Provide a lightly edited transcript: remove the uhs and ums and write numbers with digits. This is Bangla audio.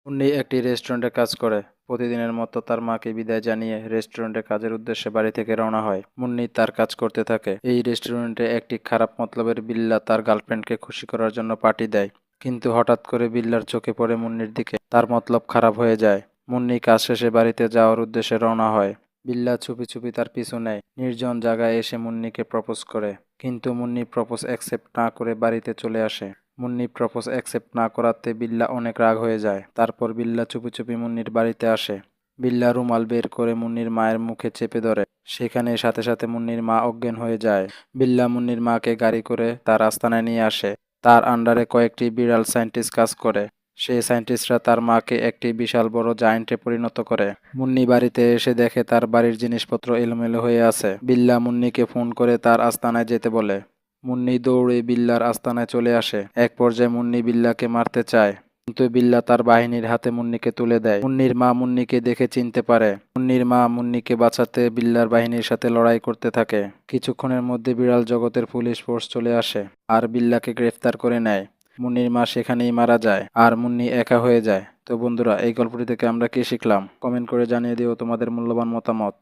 মুন্নি একটি রেস্টুরেন্টে কাজ করে। প্রতিদিনের মতো তার মাকে বিদায় জানিয়ে রেস্টুরেন্টে কাজের উদ্দেশ্যে বাড়ি থেকে রওনা হয়। মুন্নি তার কাজ করতে থাকে। এই রেস্টুরেন্টে একটি খারাপ মতলবের বিল্লা তার গার্লফ্রেন্ডকে খুশি করার জন্য পার্টি দেয়। কিন্তু হঠাৎ করে বিল্লার চোখে পড়ে মুন্নির দিকে। তার মতলব খারাপ হয়ে যায়। মুন্নি কাজ শেষে বাড়িতে যাওয়ার উদ্দেশ্যে রওনা হয়। বিল্লা চুপি চুপি তার পিছু নেয়। নির্জন জায়গায় এসে মুন্নিকে প্রপোজ করে। কিন্তু মুন্নি প্রপোজ অ্যাকসেপ্ট না করে বাড়িতে চলে আসে। মুন্নি প্রপোজ অ্যাকসেপ্ট না করাতে বিল্লা অনেক রাগ হয়ে যায়। তারপর বিল্লা চুপি চুপি মুন্নির বাড়িতে আসে। বিল্লা রুমাল বের করে মুন্নির মায়ের মুখে চেপে ধরে। সেখানে সাথে সাথে মুন্নির মা অজ্ঞান হয়ে যায়। বিল্লা মুন্নির মাকে গাড়ি করে তার আস্তানায় নিয়ে আসে। তার আন্ডারে কয়েকটি বিড়াল সায়েন্টিস্ট কাজ করে। সেই সায়েন্টিস্টরা তার মাকে একটি বিশাল বড় জায়ান্টে পরিণত করে। মুন্নি বাড়িতে এসে দেখে তার বাড়ির জিনিসপত্র এলোমেলো হয়ে আছে। বিল্লা মুন্নিকে ফোন করে তার আস্তানায় যেতে বলে। মুন্নি দৌড়ে বিল্লার আস্তানায় চলে আসে। এক পর্যায়ে মুন্নি বিল্লাকে মারতে চায়, কিন্তু বিল্লা তার বাহিনীর হাতে মুন্নিকে তুলে দেয়। মুন্নির মা মুন্নিকে দেখে চিনতে পারে। মুন্নির মা মুন্নিকে বাঁচাতে বিল্লার বাহিনীর সাথে লড়াই করতে থাকে। কিছুক্ষণের মধ্যে বিড়াল জগতের পুলিশ ফোর্স চলে আসে আর বিল্লাকে গ্রেফতার করে নেয়। মুন্নির মা সেখানেই মারা যায় আর মুন্নি একা হয়ে যায়। তো বন্ধুরা, এই গল্পটি থেকে আমরা কি শিখলাম? কমেন্ট করে জানিয়ে দিও তোমাদের মূল্যবান মতামত।